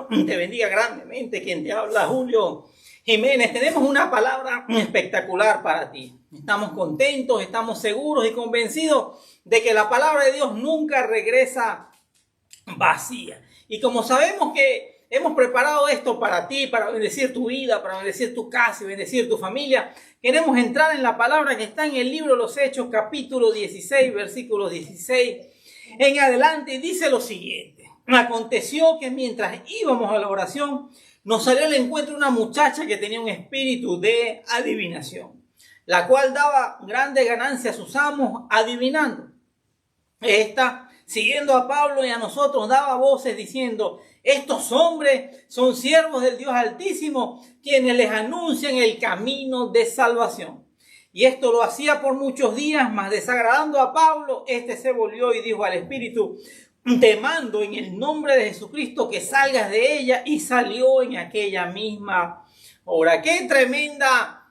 te bendiga grandemente. Quien te habla, Julio Jiménez. Tenemos una palabra espectacular para ti. Estamos contentos, estamos seguros y convencidos de que la palabra de Dios nunca regresa vacía. Y como sabemos que hemos preparado esto para ti, para bendecir tu vida, para bendecir tu casa y bendecir tu familia, queremos entrar en la palabra que está en el libro de los Hechos, capítulo 16, versículos 16 en adelante. Dice lo siguiente: aconteció que mientras íbamos a la oración, nos salió al encuentro una muchacha que tenía un espíritu de adivinación, la cual daba grande ganancia a sus amos adivinando. Esta, siguiendo a Pablo y a nosotros, daba voces diciendo: estos hombres son siervos del Dios Altísimo, quienes les anuncian el camino de salvación. Y esto lo hacía por muchos días, mas desagradando a Pablo, este se volvió y dijo al espíritu: te mando en el nombre de Jesucristo que salgas de ella. Y salió en aquella misma hora. Qué tremenda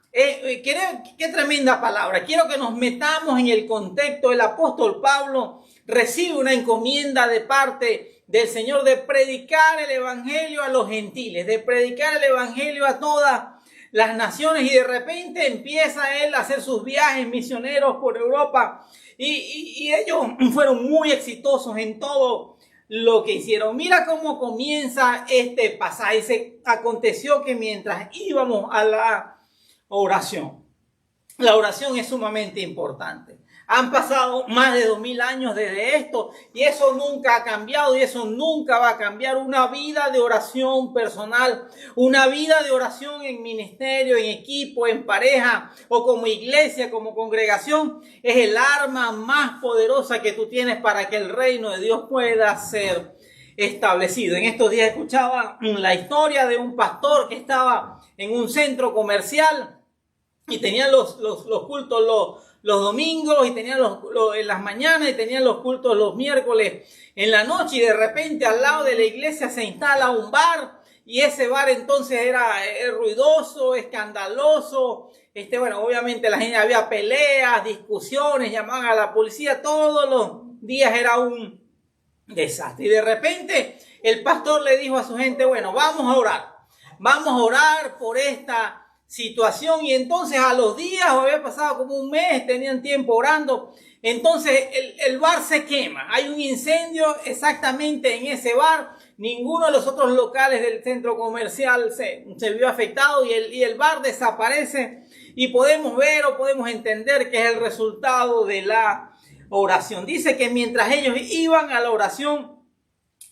palabra. Quiero que nos metamos en el contexto. El apóstol Pablo recibe una encomienda de parte del Señor de predicar el evangelio a los gentiles, de predicar el evangelio a todas las naciones, y de repente empieza él a hacer sus viajes misioneros por Europa y ellos fueron muy exitosos en todo lo que hicieron. Mira cómo comienza este pasaje. Dice: aconteció que mientras íbamos a la oración es sumamente importante. Han pasado más de 2000 años desde esto y eso nunca ha cambiado y eso nunca va a cambiar. Una vida de oración personal, una vida de oración en ministerio, en equipo, en pareja o como iglesia, como congregación, es el arma más poderosa que tú tienes para que el reino de Dios pueda ser establecido. En estos días escuchaba la historia de un pastor que estaba en un centro comercial y tenía los cultos los domingos, y tenían en las mañanas, y tenían los cultos los miércoles en la noche, y de repente al lado de la iglesia se instala un bar, y ese bar entonces era ruidoso, escandaloso. Bueno, obviamente la gente, había peleas, discusiones, llamaban a la policía, todos los días era un desastre. Y de repente el pastor le dijo a su gente: bueno, vamos a orar por esta situación. Y entonces a los días, había pasado como un mes, tenían tiempo orando, entonces el bar se quema, hay un incendio exactamente en ese bar. Ninguno de los otros locales del centro comercial se vio afectado y el bar desaparece, y podemos ver o podemos entender que es el resultado de la oración. Dice que mientras ellos iban a la oración,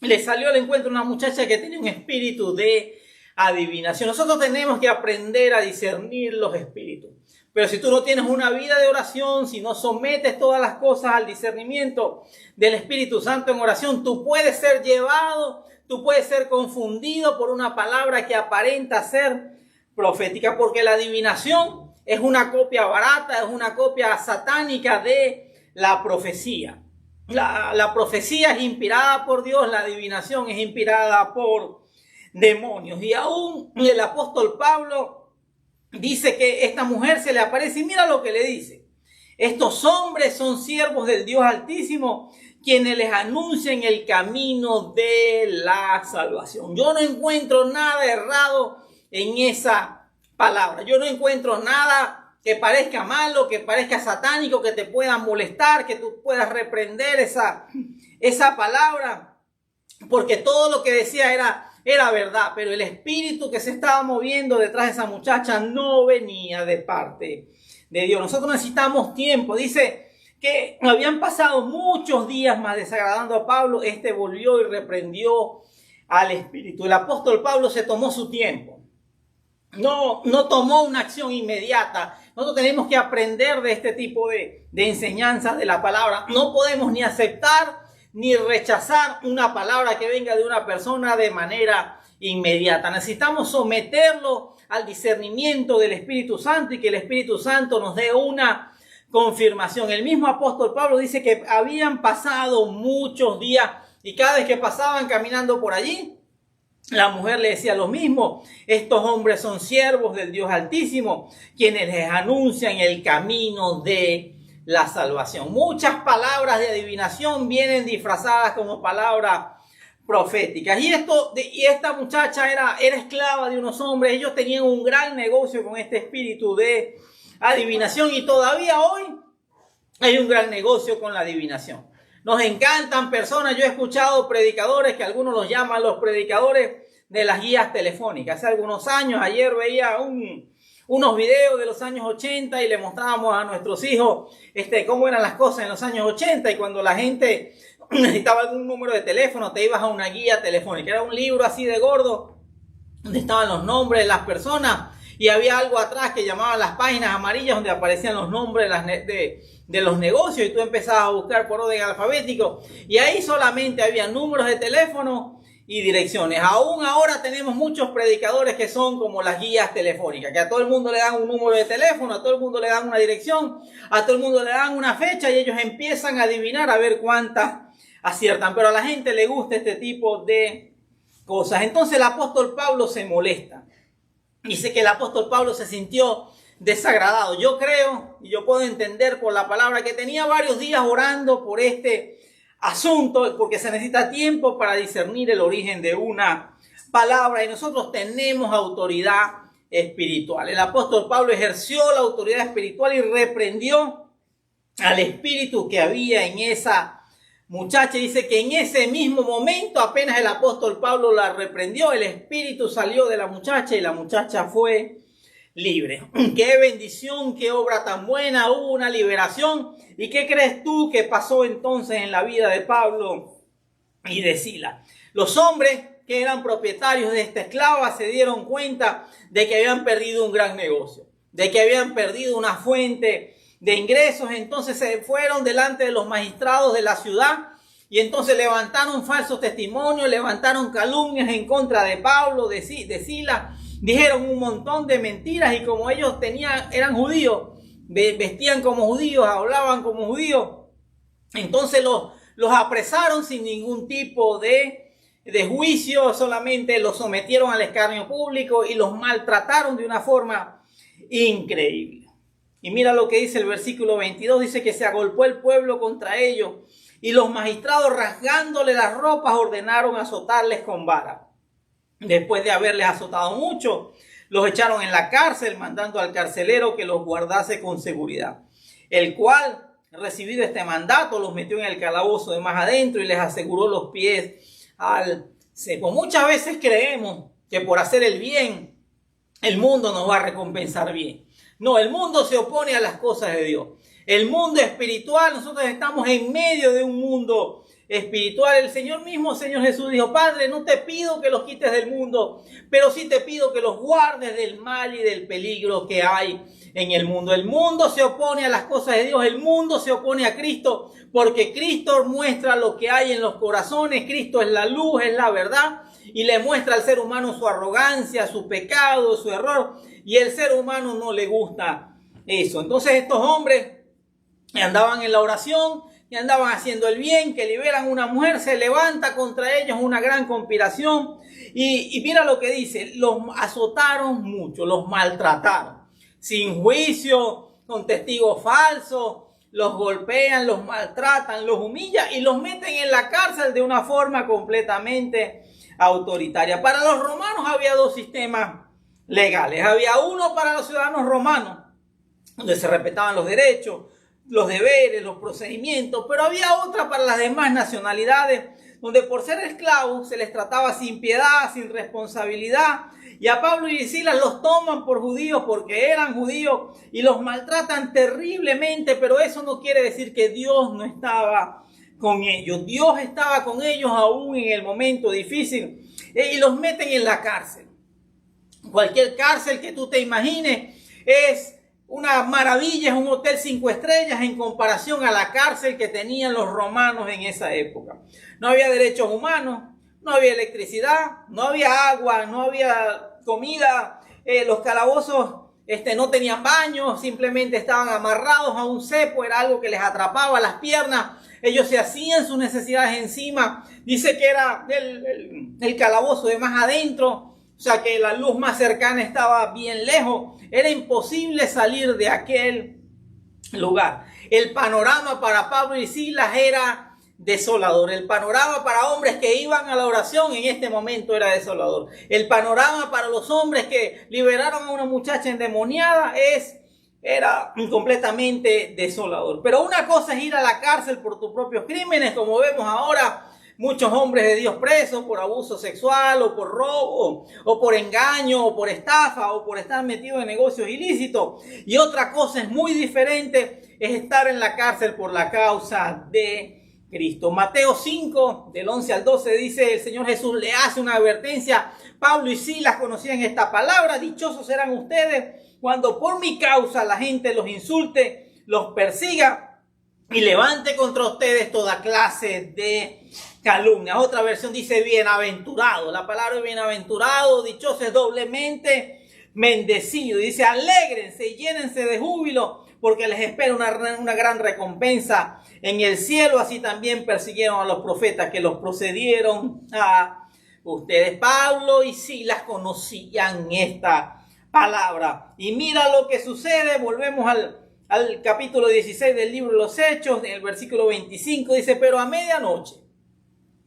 les salió al encuentro una muchacha que tenía un espíritu de adivinación. Nosotros tenemos que aprender a discernir los espíritus. Pero si tú no tienes una vida de oración, si no sometes todas las cosas al discernimiento del Espíritu Santo en oración, tú puedes ser llevado, tú puedes ser confundido por una palabra que aparenta ser profética, porque la adivinación es una copia barata, es una copia satánica de la profecía. La profecía es inspirada por Dios, la adivinación es inspirada por demonios. Y aún el apóstol Pablo dice que esta mujer se le aparece, y mira lo que le dice: estos hombres son siervos del Dios Altísimo, quienes les anuncian el camino de la salvación. Yo no encuentro nada errado en esa palabra. Yo no encuentro nada que parezca malo, que parezca satánico, que te pueda molestar, que tú puedas reprender esa palabra, porque todo lo que decía era verdad, pero el espíritu que se estaba moviendo detrás de esa muchacha no venía de parte de Dios. Nosotros necesitamos tiempo. Dice que habían pasado muchos días más desagradando a Pablo. Este volvió y reprendió al espíritu. El apóstol Pablo se tomó su tiempo. No tomó una acción inmediata. Nosotros tenemos que aprender de este tipo de enseñanzas de la palabra. No podemos ni aceptar ni rechazar una palabra que venga de una persona de manera inmediata. Necesitamos someterlo al discernimiento del Espíritu Santo y que el Espíritu Santo nos dé una confirmación. El mismo apóstol Pablo dice que habían pasado muchos días y cada vez que pasaban caminando por allí, la mujer le decía lo mismo: estos hombres son siervos del Dios Altísimo, quienes les anuncian el camino de la salvación. Muchas palabras de adivinación vienen disfrazadas como palabras proféticas. Y esta muchacha era esclava de unos hombres. Ellos tenían un gran negocio con este espíritu de adivinación y todavía hoy hay un gran negocio con la adivinación. Nos encantan personas. Yo he escuchado predicadores que algunos los llaman los predicadores de las guías telefónicas. Hace algunos años, ayer veía unos videos de los años 80 y le mostrábamos a nuestros hijos cómo eran las cosas en los años 80, y cuando la gente necesitaba algún número de teléfono te ibas a una guía telefónica. Era un libro así de gordo donde estaban los nombres de las personas y había algo atrás que llamaban las páginas amarillas donde aparecían los nombres de los negocios, y tú empezabas a buscar por orden alfabético y ahí solamente había números de teléfono y direcciones. Aún ahora tenemos muchos predicadores que son como las guías telefónicas, que a todo el mundo le dan un número de teléfono, a todo el mundo le dan una dirección, a todo el mundo le dan una fecha y ellos empiezan a adivinar a ver cuántas aciertan. Pero a la gente le gusta este tipo de cosas. Entonces el apóstol Pablo se molesta. Dice que el apóstol Pablo se sintió desagradado. Yo creo, y yo puedo entender por la palabra, que tenía varios días orando por este asunto, porque se necesita tiempo para discernir el origen de una palabra, y nosotros tenemos autoridad espiritual. El apóstol Pablo ejerció la autoridad espiritual y reprendió al espíritu que había en esa muchacha. Dice que en ese mismo momento, apenas el apóstol Pablo la reprendió, el espíritu salió de la muchacha y la muchacha fue libre. Qué bendición, qué obra tan buena, hubo una liberación. ¿Y qué crees tú que pasó entonces en la vida de Pablo y de Silas? Los hombres que eran propietarios de esta esclava se dieron cuenta de que habían perdido un gran negocio, de que habían perdido una fuente de ingresos. Entonces se fueron delante de los magistrados de la ciudad y entonces levantaron falsos testimonios, levantaron calumnias en contra de Pablo, de Silas. Dijeron un montón de mentiras, y como ellos eran judíos, vestían como judíos, hablaban como judíos, entonces los apresaron sin ningún tipo de juicio, solamente los sometieron al escarnio público y los maltrataron de una forma increíble. Y mira lo que dice el versículo 22, dice que se agolpó el pueblo contra ellos y los magistrados, rasgándole las ropas, ordenaron azotarles con vara. Después de haberles azotado mucho, los echaron en la cárcel, mandando al carcelero que los guardase con seguridad, el cual, recibido este mandato, los metió en el calabozo de más adentro y les aseguró los pies al cepo. Muchas veces creemos que por hacer el bien, el mundo nos va a recompensar bien. No, el mundo se opone a las cosas de Dios. El mundo espiritual, nosotros estamos en medio de un mundo espiritual. El Señor mismo, Señor Jesús, dijo: Padre, no te pido que los quites del mundo, pero sí te pido que los guardes del mal y del peligro que hay en el mundo. El mundo se opone a las cosas de Dios, el mundo se opone a Cristo, porque Cristo muestra lo que hay en los corazones. Cristo es la luz, es la verdad, y le muestra al ser humano su arrogancia, su pecado, su error, y el ser humano no le gusta eso. Entonces estos hombres andaban en la oración y andaban haciendo el bien, que liberan una mujer, se levanta contra ellos una gran conspiración, y mira lo que dice: los azotaron mucho, los maltrataron, sin juicio, con testigos falsos, los golpean, los maltratan, los humillan y los meten en la cárcel de una forma completamente autoritaria. Para los romanos había dos sistemas legales. Había uno para los ciudadanos romanos, donde se respetaban los derechos, los deberes, los procedimientos, pero había otra para las demás nacionalidades, donde por ser esclavos se les trataba sin piedad, sin responsabilidad. Y a Pablo y Silas los toman por judíos porque eran judíos y los maltratan terriblemente, pero eso no quiere decir que Dios no estaba con ellos. Dios estaba con ellos aún en el momento difícil, y los meten en la cárcel. Cualquier cárcel que tú te imagines es una maravilla, es un hotel 5 estrellas en comparación a la cárcel que tenían los romanos en esa época. No había derechos humanos, no había electricidad, no había agua, no había comida. Los calabozos no tenían baños, simplemente estaban amarrados a un cepo, era algo que les atrapaba las piernas. Ellos se hacían sus necesidades encima. Dice que era el calabozo de más adentro, o sea que la luz más cercana estaba bien lejos. Era imposible salir de aquel lugar. El panorama para Pablo y Silas era desolador. El panorama para hombres que iban a la oración en este momento era desolador. El panorama para los hombres que liberaron a una muchacha endemoniada era completamente desolador. Pero una cosa es ir a la cárcel por tus propios crímenes, como vemos ahora muchos hombres de Dios presos por abuso sexual o por robo o por engaño o por estafa o por estar metido en negocios ilícitos. Y otra cosa es muy diferente, es estar en la cárcel por la causa de Cristo. Mateo 5, del 11 al 12 dice, el Señor Jesús le hace una advertencia. Pablo y Silas conocían esta palabra. Dichosos serán ustedes cuando por mi causa la gente los insulte, los persiga y levante contra ustedes toda clase de calumnia. Otra versión dice bienaventurado. La palabra bienaventurado, dichoso, es doblemente bendecido. Dice alégrense y llénense de júbilo porque les espera una gran recompensa en el cielo. Así también persiguieron a los profetas que los procedieron a ustedes. Pablo y Silas conocían esta palabra. Y mira lo que sucede. Volvemos al capítulo 16 del libro de los Hechos, en el versículo 25, dice, pero a medianoche,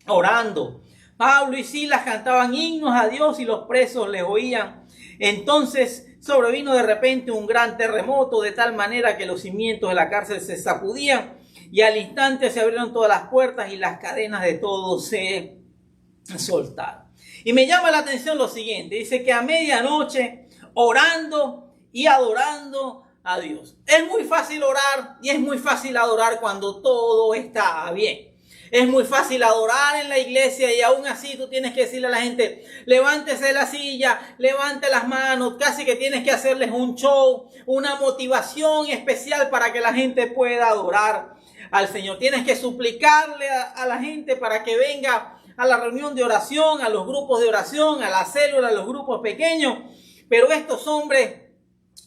orando, Pablo y Silas cantaban himnos a Dios y los presos les oían. Entonces sobrevino de repente un gran terremoto, de tal manera que los cimientos de la cárcel se sacudían y al instante se abrieron todas las puertas y las cadenas de todos se soltaron. Y me llama la atención lo siguiente, dice que a medianoche, orando y adorando a Dios. Es muy fácil orar y es muy fácil adorar cuando todo está bien. Es muy fácil adorar en la iglesia y aún así tú tienes que decirle a la gente, levántese de la silla, levante las manos, casi que tienes que hacerles un show, una motivación especial para que la gente pueda adorar al Señor. Tienes que suplicarle a la gente para que venga a la reunión de oración, a los grupos de oración, a la célula, a los grupos pequeños. Pero estos hombres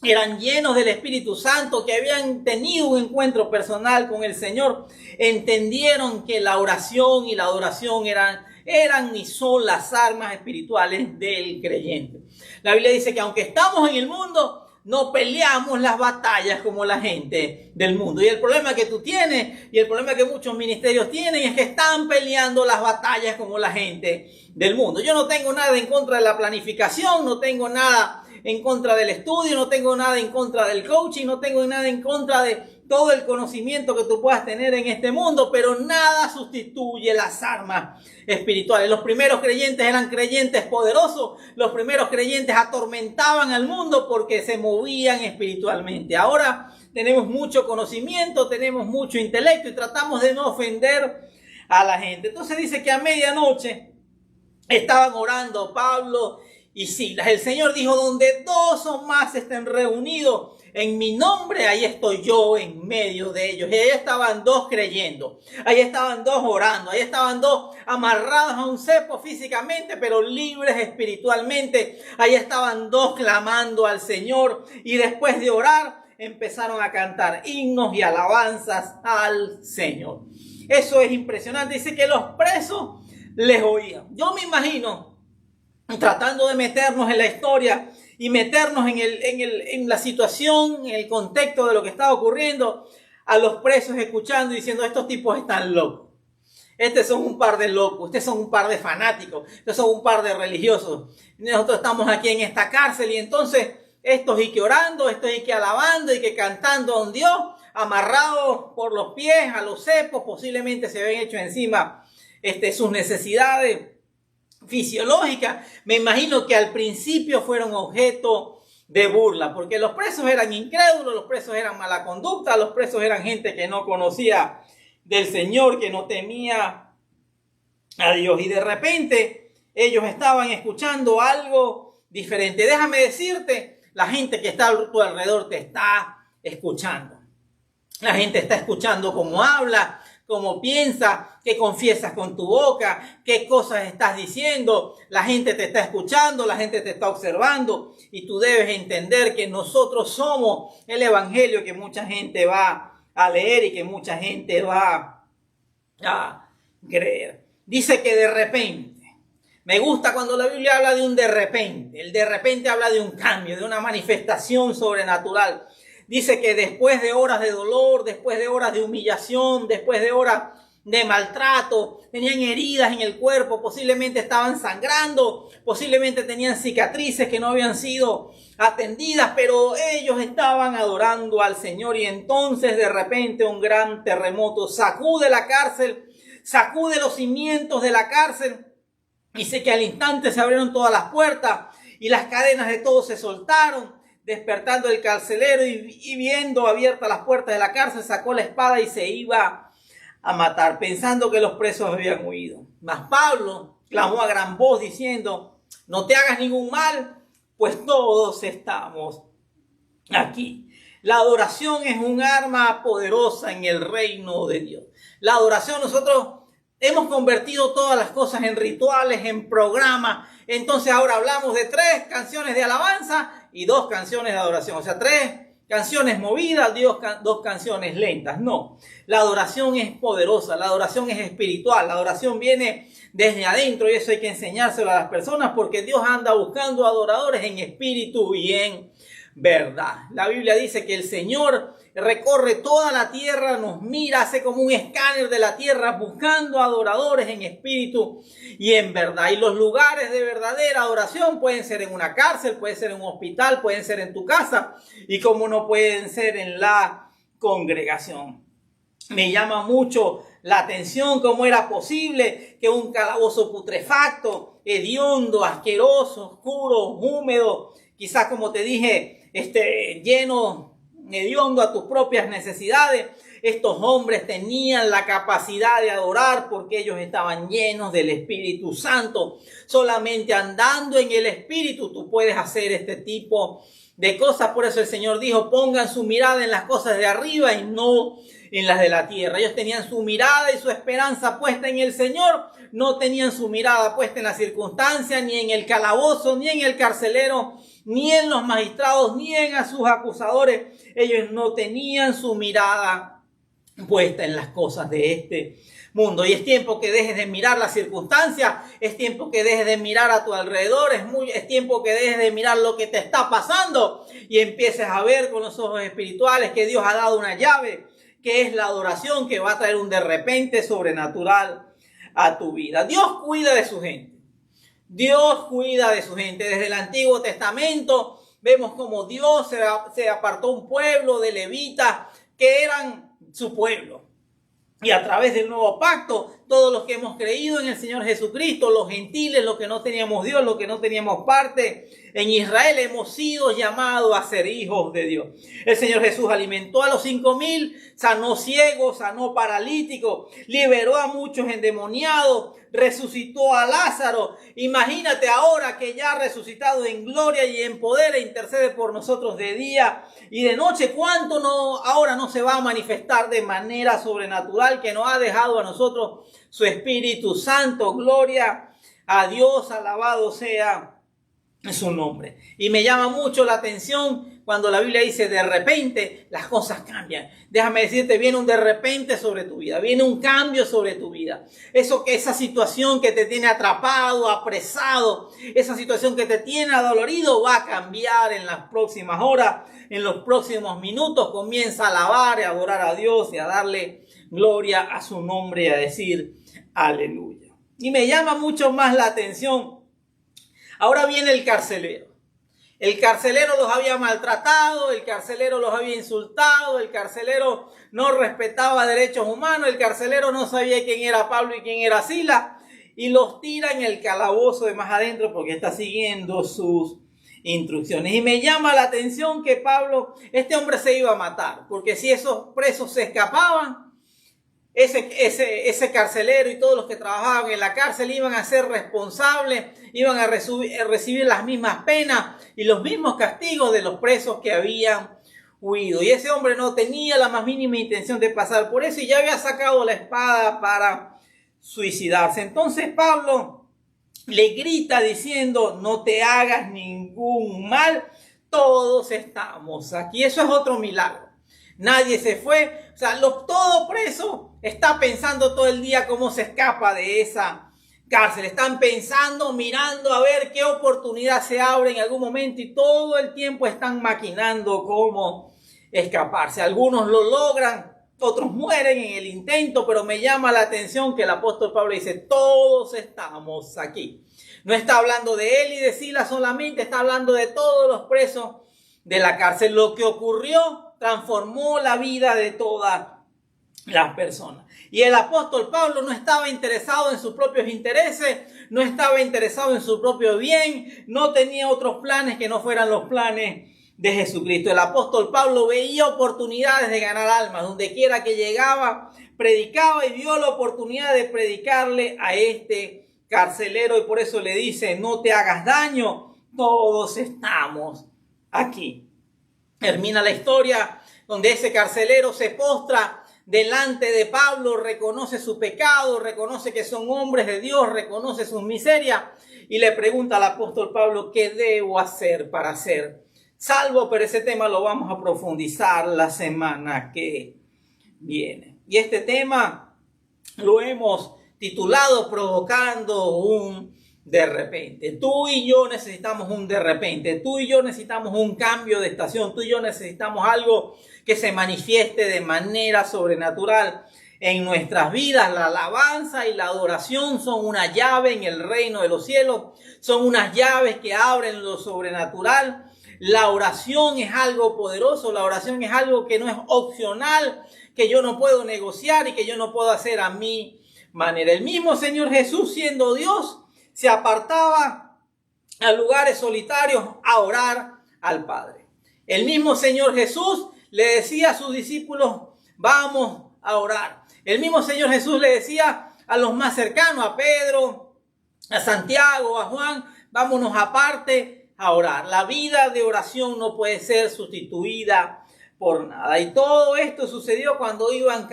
eran llenos del Espíritu Santo, que habían tenido un encuentro personal con el Señor. Entendieron que la oración y la adoración eran y son las armas espirituales del creyente. La Biblia dice que aunque estamos en el mundo, no peleamos las batallas como la gente del mundo. Y el problema que tú tienes y el problema que muchos ministerios tienen es que están peleando las batallas como la gente del mundo. Yo no tengo nada en contra de la planificación, no tengo nada en contra del estudio, no tengo nada en contra del coaching, no tengo nada en contra de todo el conocimiento que tú puedas tener en este mundo, pero nada sustituye las armas espirituales. Los primeros creyentes eran creyentes poderosos, los primeros creyentes atormentaban al mundo porque se movían espiritualmente. Ahora tenemos mucho conocimiento, tenemos mucho intelecto y tratamos de no ofender a la gente. Entonces dice que a medianoche estaban orando Pablo y Silas. El Señor dijo, donde dos o más estén reunidos en mi nombre, ahí estoy yo en medio de ellos. Y ahí estaban dos creyendo, ahí estaban dos orando, ahí estaban dos amarrados a un cepo físicamente, pero libres espiritualmente. Ahí estaban dos clamando al Señor y después de orar empezaron a cantar himnos y alabanzas al Señor. Eso es impresionante. Dice que los presos les oían. Yo me imagino tratando de meternos en la historia y meternos en la situación, en el contexto de lo que estaba ocurriendo, a los presos escuchando y diciendo, estos tipos están locos. Estos son un par de locos, estos son un par de fanáticos, estos son un par de religiosos. Nosotros estamos aquí en esta cárcel y entonces estos y que orando, estos y que alabando y que cantando a un Dios, amarrados por los pies a los cepos, posiblemente se ven hechos encima sus necesidades fisiológicas. Me imagino que al principio fueron objeto de burla, porque los presos eran incrédulos, los presos eran mala conducta, los presos eran gente que no conocía del Señor, que no temía a Dios. Y de repente ellos estaban escuchando algo diferente. Déjame decirte, la gente que está a tu alrededor te está escuchando. La gente está escuchando cómo habla, cómo piensa, qué confiesas con tu boca, qué cosas estás diciendo. La gente te está escuchando, la gente te está observando y tú debes entender que nosotros somos el evangelio que mucha gente va a leer y que mucha gente va a creer. Dice que de repente, me gusta cuando la Biblia habla de un de repente. El de repente habla de un cambio, de una manifestación sobrenatural. Dice que después de horas de dolor, después de horas de humillación, después de horas de maltrato, tenían heridas en el cuerpo, posiblemente estaban sangrando, posiblemente tenían cicatrices que no habían sido atendidas, pero ellos estaban adorando al Señor. Y entonces de repente un gran terremoto sacude la cárcel, sacude los cimientos de la cárcel. Dice que al instante se abrieron todas las puertas y las cadenas de todos se soltaron, despertando el carcelero y viendo abiertas las puertas de la cárcel, sacó la espada y se iba a matar, pensando que los presos habían huido. Mas Pablo clamó a gran voz diciendo: no te hagas ningún mal, pues todos estamos aquí. La adoración es un arma poderosa en el reino de Dios. La adoración, nosotros hemos convertido todas las cosas en rituales, en programas. Entonces ahora hablamos de 3 canciones de alabanza y 2 canciones de adoración. O sea, 3 canciones movidas, 2 canciones lentas. No, la adoración es poderosa, la adoración es espiritual, la adoración viene desde adentro y eso hay que enseñárselo a las personas porque Dios anda buscando adoradores en espíritu y en verdad. La Biblia dice que el Señor recorre toda la tierra, nos mira, hace como un escáner de la tierra buscando adoradores en espíritu y en verdad. Y los lugares de verdadera adoración pueden ser en una cárcel, pueden ser en un hospital, pueden ser en tu casa y como no pueden ser en la congregación. Me llama mucho la atención cómo era posible que un calabozo putrefacto, hediondo, asqueroso, oscuro, húmedo, quizás como te dije, lleno, hediondo a tus propias necesidades. Estos hombres tenían la capacidad de adorar porque ellos estaban llenos del Espíritu Santo. Solamente andando en el Espíritu tú puedes hacer este tipo de cosas. Por eso el Señor dijo: pongan su mirada en las cosas de arriba y no en las de la tierra. Ellos tenían su mirada y su esperanza puesta en el Señor. No tenían su mirada puesta en las circunstancias, ni en el calabozo, ni en el carcelero, ni en los magistrados, ni en a sus acusadores. Ellos no tenían su mirada puesta en las cosas de este mundo. Y es tiempo que dejes de mirar las circunstancias, es tiempo que dejes de mirar a tu alrededor, es tiempo que dejes de mirar lo que te está pasando y empieces a ver con los ojos espirituales que Dios ha dado una llave, que es la adoración, que va a traer un de repente sobrenatural a tu vida. Dios cuida de su gente. Dios cuida de su gente. Desde el Antiguo Testamento vemos como Dios se apartó un pueblo de levitas que eran su pueblo. Y a través del nuevo pacto, todos los que hemos creído en el Señor Jesucristo, los gentiles, los que no teníamos Dios, los que no teníamos parte en Israel, hemos sido llamados a ser hijos de Dios. El Señor Jesús alimentó a los 5,000, sanó ciegos, sanó paralíticos, liberó a muchos endemoniados, resucitó a Lázaro. Imagínate ahora que ya ha resucitado en gloria y en poder e intercede por nosotros de día y de noche. ¿Cuánto ahora no se va a manifestar de manera sobrenatural que nos ha dejado a nosotros su Espíritu Santo? Gloria a Dios, alabado sea su nombre. Y me llama mucho la atención cuando la Biblia dice de repente las cosas cambian. Déjame decirte, viene un de repente sobre tu vida, viene un cambio sobre tu vida. Esa situación que te tiene atrapado, apresado, esa situación que te tiene adolorido va a cambiar en las próximas horas, en los próximos minutos. Comienza a alabar y a adorar a Dios y a darle gloria a su nombre y a decir aleluya. Y me llama mucho más la atención. Ahora viene el carcelero. El carcelero los había maltratado, el carcelero los había insultado, el carcelero no respetaba derechos humanos, el carcelero no sabía quién era Pablo y quién era Silas y los tira en el calabozo de más adentro porque está siguiendo sus instrucciones. Y me llama la atención que Pablo, este hombre se iba a matar, porque si esos presos se escapaban, ese carcelero y todos los que trabajaban en la cárcel iban a ser responsables, iban a recibir las mismas penas y los mismos castigos de los presos que habían huido. Y ese hombre no tenía la más mínima intención de pasar por eso y ya había sacado la espada para suicidarse. Entonces Pablo le grita diciendo: no te hagas ningún mal, todos estamos aquí. Eso es otro milagro. Nadie se fue. O sea, todo preso está pensando todo el día cómo se escapa de esa cárcel. Están pensando, mirando a ver qué oportunidad se abre en algún momento y todo el tiempo están maquinando cómo escaparse. Algunos lo logran, otros mueren en el intento, pero me llama la atención que el apóstol Pablo dice, todos estamos aquí. No está hablando de él y de Silas solamente, está hablando de todos los presos de la cárcel. Lo que ocurrió transformó la vida de todas las personas. Y el apóstol Pablo no estaba interesado en sus propios intereses, no estaba interesado en su propio bien, no tenía otros planes que no fueran los planes de Jesucristo. El apóstol Pablo veía oportunidades de ganar almas, donde quiera que llegaba, predicaba y vio la oportunidad de predicarle a este carcelero, y por eso le dice, no te hagas daño, todos estamos aquí. Termina la historia donde ese carcelero se postra delante de Pablo, reconoce su pecado, reconoce que son hombres de Dios, reconoce sus miserias y le pregunta al apóstol Pablo, ¿qué debo hacer para ser salvo? Pero ese tema lo vamos a profundizar la semana que viene. Y este tema lo hemos titulado Provocando un de repente. Tú y yo necesitamos un de repente. Tú y yo necesitamos un cambio de estación. Tú y yo necesitamos algo que se manifieste de manera sobrenatural en nuestras vidas. La alabanza y la adoración son una llave en el reino de los cielos. Son unas llaves que abren lo sobrenatural. La oración es algo poderoso. La oración es algo que no es opcional, que yo no puedo negociar y que yo no puedo hacer a mi manera. El mismo Señor Jesús, siendo Dios, se apartaba a lugares solitarios a orar al Padre. El mismo Señor Jesús le decía a sus discípulos, vamos a orar. El mismo Señor Jesús le decía a los más cercanos, a Pedro, a Santiago, a Juan, vámonos aparte a orar. La vida de oración no puede ser sustituida por nada. Y todo esto sucedió cuando iban,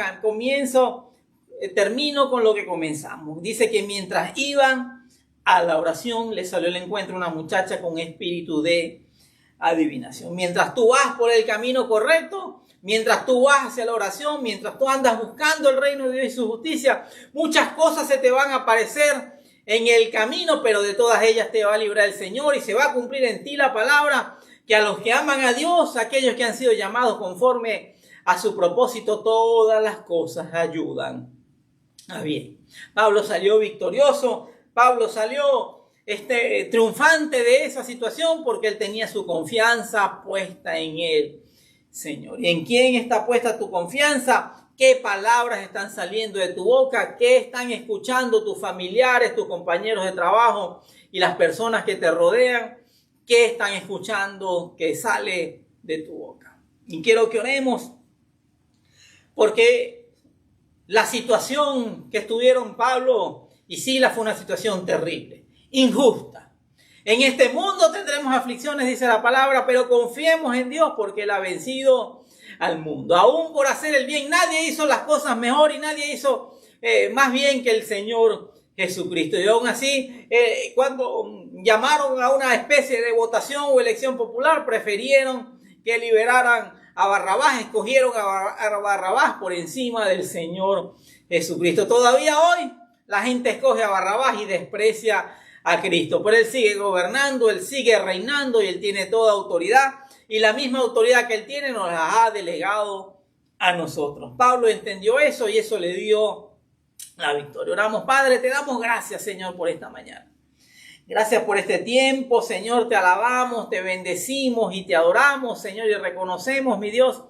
termino con lo que comenzamos. Dice que mientras iban a la oración, le salió al encuentro una muchacha con espíritu de adivinación. Mientras tú vas por el camino correcto, mientras tú vas hacia la oración, mientras tú andas buscando el reino de Dios y su justicia, muchas cosas se te van a aparecer en el camino, pero de todas ellas te va a librar el Señor y se va a cumplir en ti la palabra que a los que aman a Dios, aquellos que han sido llamados conforme a su propósito, todas las cosas ayudan a bien. Pablo salió victorioso. Pablo salió triunfante de esa situación porque él tenía su confianza puesta en el Señor. ¿Y en quién está puesta tu confianza? ¿Qué palabras están saliendo de tu boca? ¿Qué están escuchando tus familiares, tus compañeros de trabajo y las personas que te rodean? ¿Qué están escuchando que sale de tu boca? Y quiero que oremos porque la situación que estuvieron Pablo y Silas fue una situación terrible, injusta. En este mundo tendremos aflicciones, dice la palabra, pero confiemos en Dios porque Él ha vencido al mundo. Aún por hacer el bien, nadie hizo las cosas mejor y nadie hizo más bien que el Señor Jesucristo. Y aún así, cuando llamaron a una especie de votación o elección popular, prefirieron que liberaran a Barrabás, escogieron a Barrabás por encima del Señor Jesucristo. Todavía hoy la gente escoge a Barrabás y desprecia a Cristo. Pero Él sigue gobernando, Él sigue reinando y Él tiene toda autoridad. Y la misma autoridad que Él tiene nos la ha delegado a nosotros. Pablo entendió eso y eso le dio la victoria. Oramos, Padre, te damos gracias, Señor, por esta mañana. Gracias por este tiempo, Señor, te alabamos, te bendecimos y te adoramos, Señor, y reconocemos, mi Dios,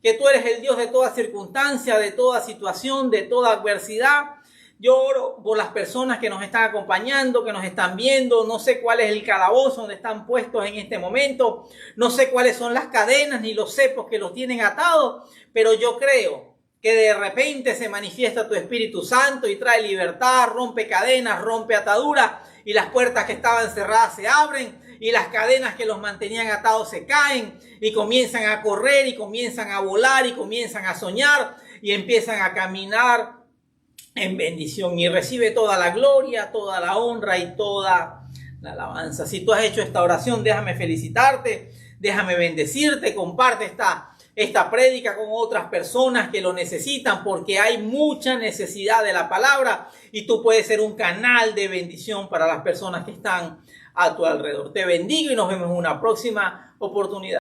que tú eres el Dios de toda circunstancia, de toda situación, de toda adversidad. Yo oro por las personas que nos están acompañando, que nos están viendo. No sé cuál es el calabozo donde están puestos en este momento. No sé cuáles son las cadenas ni los cepos que los tienen atados. Pero yo creo que de repente se manifiesta tu Espíritu Santo y trae libertad, rompe cadenas, rompe ataduras. Y las puertas que estaban cerradas se abren. Y las cadenas que los mantenían atados se caen. Y comienzan a correr y comienzan a volar y comienzan a soñar. Y empiezan a caminar en bendición y recibe toda la gloria, toda la honra y toda la alabanza. Si tú has hecho esta oración, déjame felicitarte, déjame bendecirte, comparte esta prédica con otras personas que lo necesitan porque hay mucha necesidad de la palabra y tú puedes ser un canal de bendición para las personas que están a tu alrededor. Te bendigo y nos vemos en una próxima oportunidad.